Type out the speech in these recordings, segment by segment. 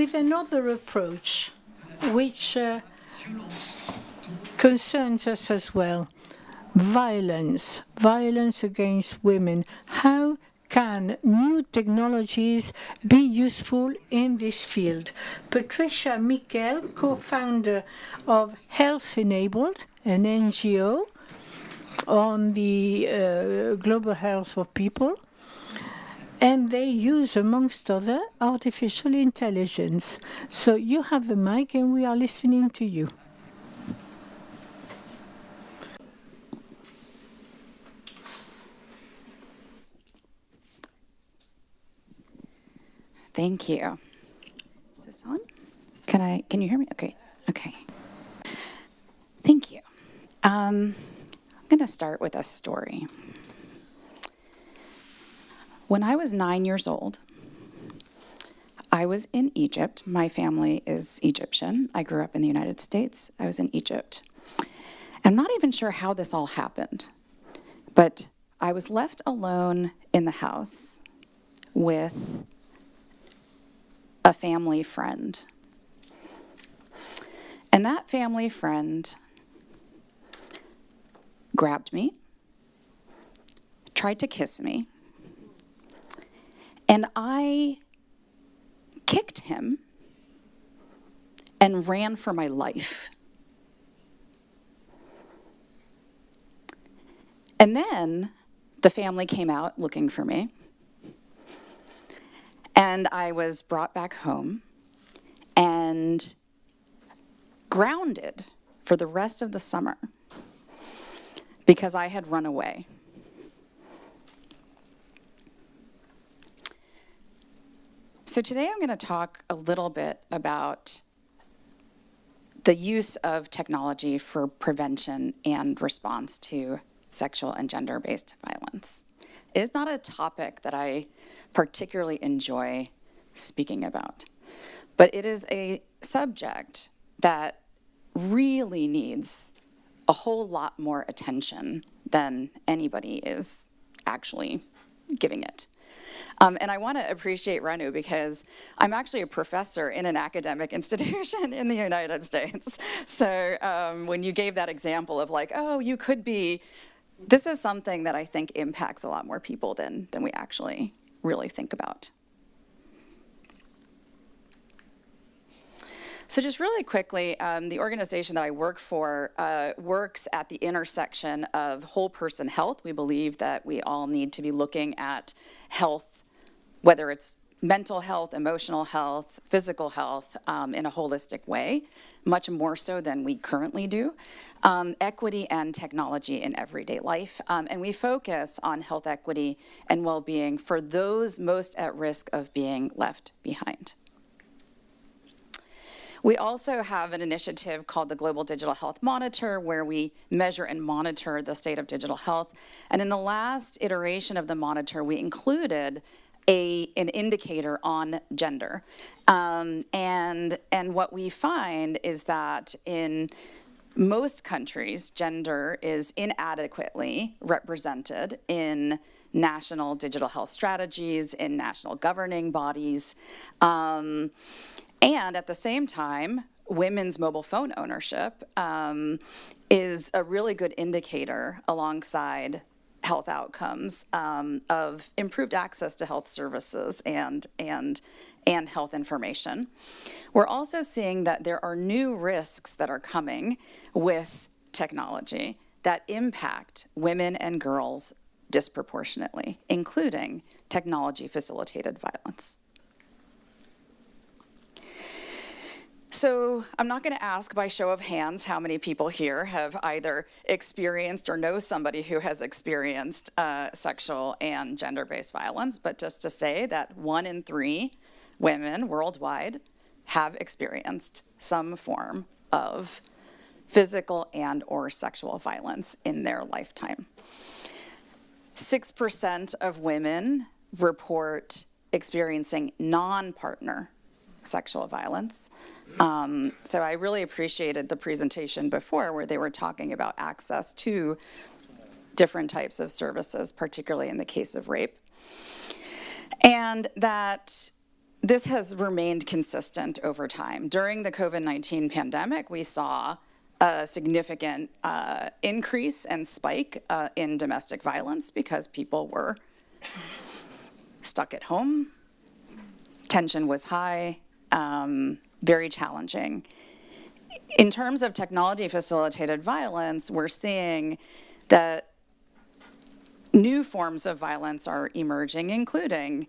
with another approach, which concerns us as well. Violence against women. How can new technologies be useful in this field? Patricia Mechael, co-founder of Health Enabled, an NGO on the global health of people, and they use, amongst other, artificial intelligence. So you have the mic, and we are listening to you. Thank you. Is this on? Can you hear me? Okay. Thank you. I'm going to start with a story. When I was 9 years old, I was in Egypt. My family is Egyptian. I grew up in the United States. I was in Egypt. I'm not even sure how this all happened, but I was left alone in the house with a family friend. And that family friend grabbed me, tried to kiss me, and I kicked him and ran for my life. And then the family came out looking for me. And I was brought back home and grounded for the rest of the summer because I had run away. So today I'm going to talk a little bit about the use of technology for prevention and response to sexual and gender-based violence. It is not a topic that I particularly enjoy speaking about, but it is a subject that really needs a whole lot more attention than anybody is actually giving it. And I want to appreciate Renu because I'm actually a professor in an academic institution in the United States. So when you gave that example of like, oh, you could be, this is something that I think impacts a lot more people than we actually really think about. So just really quickly, the organization that I work for works at the intersection of whole person health. We believe that we all need to be looking at health, whether it's mental health, emotional health, physical health, in a holistic way, much more so than we currently do. Equity and technology in everyday life. And we focus on health equity and well-being for those most at risk of being left behind. We also have an initiative called the Global Digital Health Monitor, where we measure and monitor the state of digital health. And in the last iteration of the monitor, we included an indicator on gender. And what we find is that in most countries, gender is inadequately represented in national digital health strategies, in national governing bodies. And at the same time, women's mobile phone ownership is a really good indicator alongside health outcomes of improved access to health services and health information. We're also seeing that there are new risks that are coming with technology that impact women and girls disproportionately, including technology-facilitated violence. So I'm not going to ask by show of hands how many people here have either experienced or know somebody who has experienced sexual and gender-based violence, but just to say that 1 in 3 women worldwide have experienced some form of physical and or sexual violence in their lifetime. 6% of women report experiencing non-partner sexual violence. So I really appreciated the presentation before where they were talking about access to different types of services, particularly in the case of rape. And that this has remained consistent over time. During the COVID-19 pandemic, we saw a significant increase and spike in domestic violence because people were stuck at home. Tension was high, very challenging. In terms of technology-facilitated violence, we're seeing that new forms of violence are emerging, including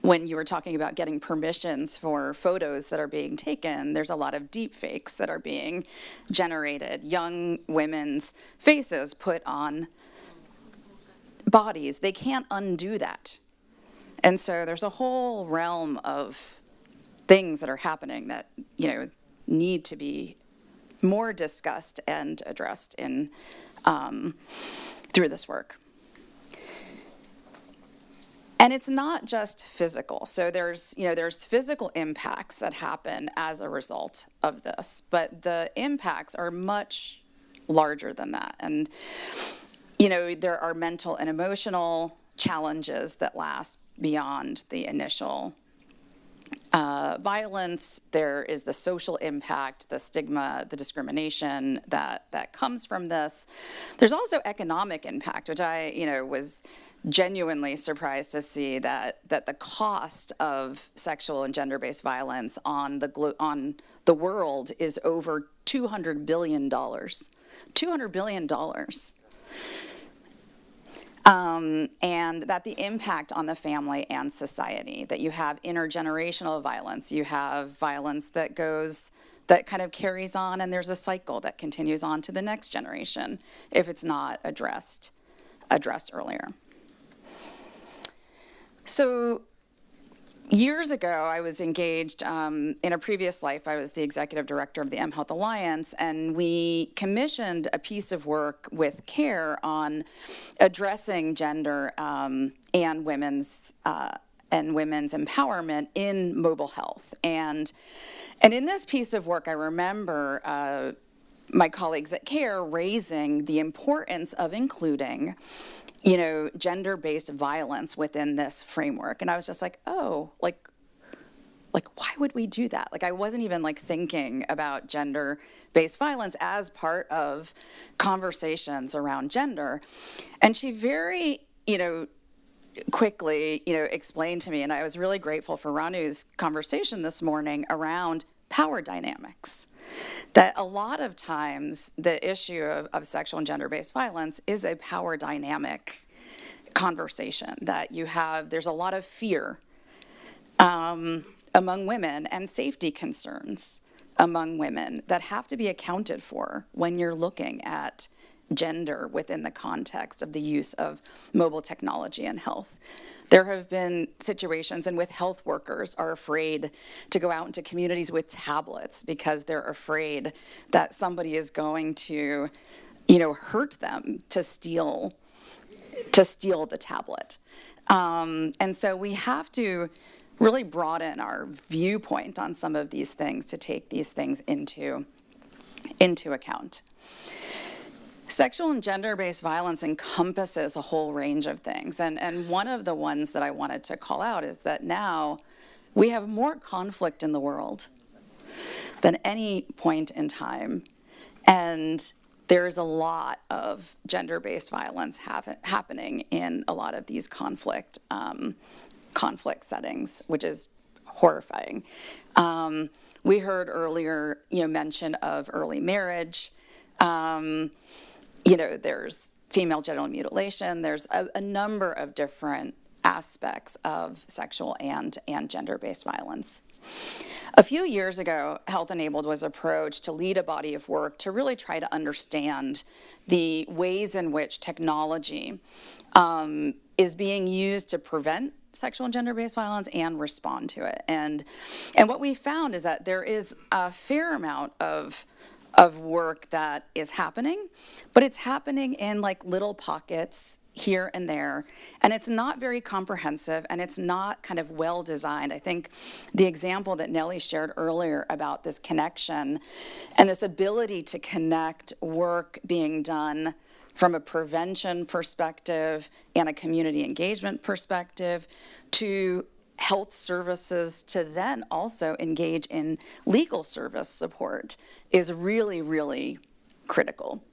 when you were talking about getting permissions for photos that are being taken, there's a lot of deep fakes that are being generated. Young women's faces put on bodies. They can't undo that. And so there's a whole realm of things that are happening that, need to be more discussed and addressed in through this work. And it's not just physical. So there's physical impacts that happen as a result of this, but the impacts are much larger than that. And, there are mental and emotional challenges that last beyond the initial violence. There is the social impact, the stigma, the discrimination that comes from this. There's also economic impact, which I, was genuinely surprised to see that the cost of sexual and gender-based violence on the world is over $200 billion. $200 billion. And that the impact on the family and society, that you have intergenerational violence, you have violence that kind of carries on, and there's a cycle that continues on to the next generation if it's not addressed earlier. So years ago, I was engaged, in a previous life, I was the executive director of the mHealth Alliance, and we commissioned a piece of work with CARE on addressing gender and women's empowerment in mobile health. And in this piece of work, I remember my colleagues at CARE raising the importance of including gender-based violence within this framework. And I was just like, oh, like why would we do that? I wasn't even thinking about gender-based violence as part of conversations around gender. And she very, quickly, explained to me, and I was really grateful for Ranu's conversation this morning around power dynamics. That a lot of times the issue of sexual and gender-based violence is a power dynamic conversation, that there's a lot of fear among women and safety concerns among women that have to be accounted for when you're looking at gender within the context of the use of mobile technology in health. There have been situations in which health workers are afraid to go out into communities with tablets because they're afraid that somebody is going to, hurt them to steal the tablet. And so we have to really broaden our viewpoint on some of these things to take these things into account. Sexual and gender-based violence encompasses a whole range of things. And one of the ones that I wanted to call out is that now we have more conflict in the world than any point in time. And there's a lot of gender-based violence happening in a lot of these conflict settings, which is horrifying. We heard earlier, mention of early marriage. There's female genital mutilation. There's a number of different aspects of sexual and gender-based violence. A few years ago, Health Enabled was approached to lead a body of work to really try to understand the ways in which technology is being used to prevent sexual and gender-based violence and respond to it. And what we found is that there is a fair amount of work that is happening, but it's happening in little pockets here and there, and it's not very comprehensive, and it's not kind of well designed. I think the example that Nellie shared earlier about this connection and this ability to connect work being done from a prevention perspective and a community engagement perspective to health services to then also engage in legal service support is really, really critical.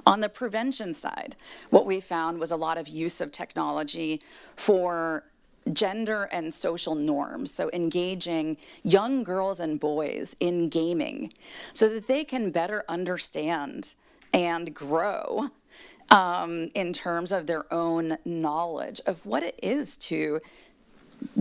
On the prevention side, what we found was a lot of use of technology for gender and social norms, so engaging young girls and boys in gaming so that they can better understand and grow in terms of their own knowledge of what it is to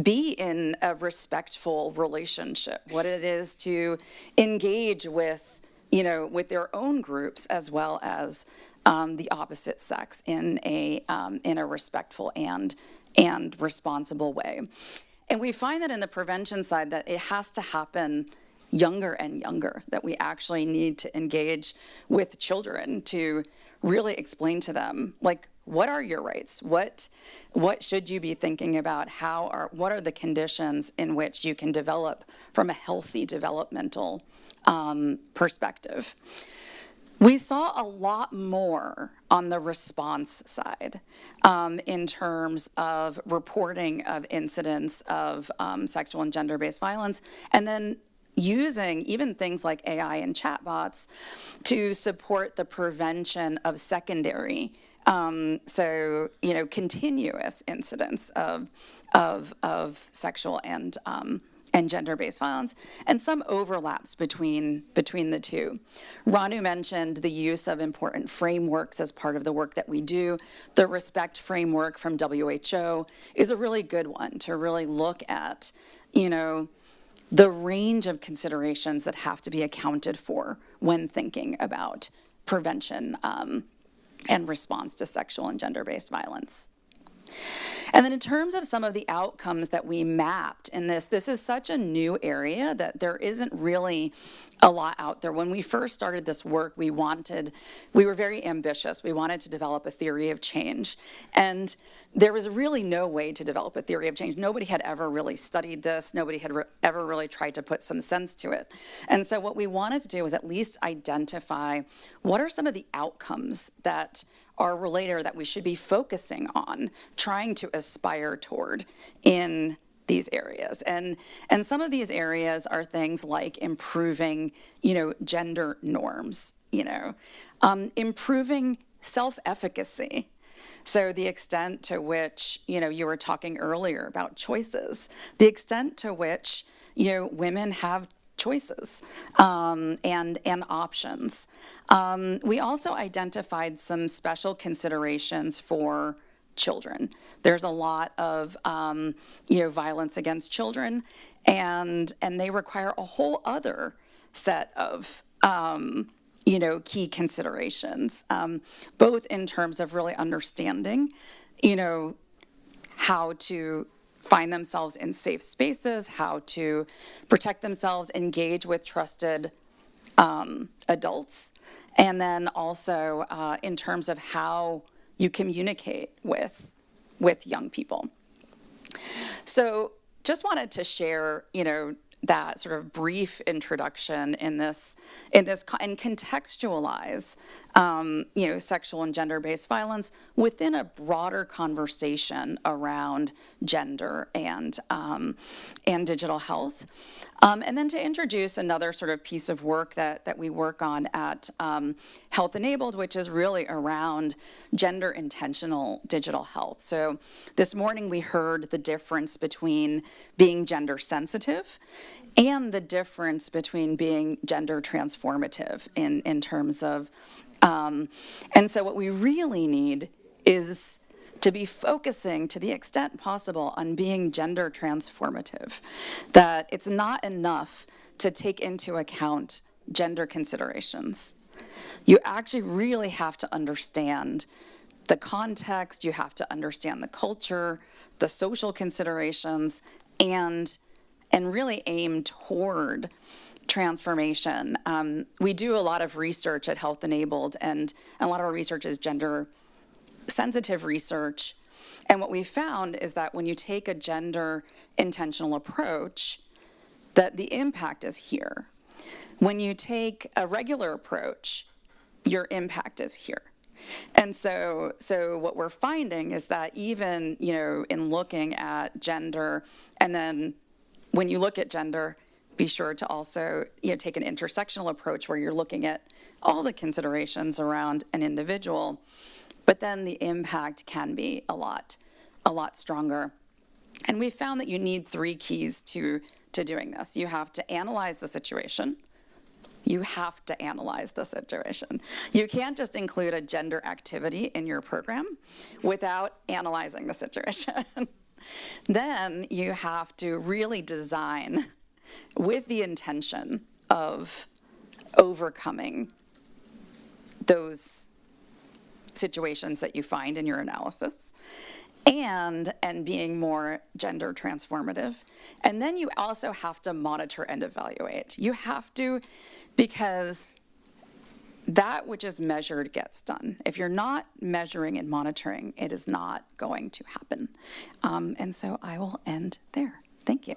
be in a respectful relationship, what it is to engage with, with their own groups as well as the opposite sex in a respectful and responsible way. And we find that in the prevention side that it has to happen younger and younger, that we actually need to engage with children to really explain to them, like, what are your rights? What should you be thinking about? What are the conditions in which you can develop from a healthy developmental perspective? We saw a lot more on the response side in terms of reporting of incidents of sexual and gender-based violence, and then using even things like AI and chatbots to support the prevention of secondary, continuous incidents of sexual and gender-based violence, and some overlaps between the two. Ranu mentioned the use of important frameworks as part of the work that we do. The RESPECT framework from WHO is a really good one to really look at, the range of considerations that have to be accounted for when thinking about prevention and response to sexual and gender-based violence. And then in terms of some of the outcomes that we mapped in this is such a new area that there isn't really a lot out there. When we first started this work, we were very ambitious. We wanted to develop a theory of change. And there was really no way to develop a theory of change. Nobody had ever really studied this. Nobody had ever really tried to put some sense to it. And so what we wanted to do was at least identify what are some of the outcomes that are related or that we should be focusing on, trying to aspire toward in these areas. And some of these areas are things like improving, gender norms, improving self-efficacy. So the extent to which, you were talking earlier about choices, the extent to which, women have choices and options. We also identified some special considerations for children. There's a lot of violence against children, and they require a whole other set of key considerations, both in terms of really understanding, how to find themselves in safe spaces, how to protect themselves, engage with trusted adults, and then also in terms of how you communicate with young people. So just wanted to share, that sort of brief introduction in this and contextualize, sexual and gender-based violence within a broader conversation around gender and digital health. And then to introduce another sort of piece of work that we work on at Health Enabled, which is really around gender intentional digital health. So this morning we heard the difference between being gender sensitive and the difference between being gender transformative in terms of, and so what we really need is to be focusing to the extent possible on being gender transformative, that it's not enough to take into account gender considerations. You actually really have to understand the context, you have to understand the culture, the social considerations, and really aim toward transformation. We do a lot of research at Health Enabled, and a lot of our research is gender sensitive research. And what we found is that when you take a gender intentional approach, that the impact is here. When you take a regular approach, your impact is here. And so what we're finding is that even, in looking at gender, and then when you look at gender, be sure to also, take an intersectional approach where you're looking at all the considerations around an individual, but then the impact can be a lot stronger. And we found that you need 3 keys to doing this. You have to analyze the situation. You have to analyze the situation. You can't just include a gender activity in your program without analyzing the situation. Then you have to really design with the intention of overcoming those situations that you find in your analysis, and being more gender transformative. And then you also have to monitor and evaluate. You have to, because that which is measured gets done. If you're not measuring and monitoring, it is not going to happen. And so I will end there. Thank you.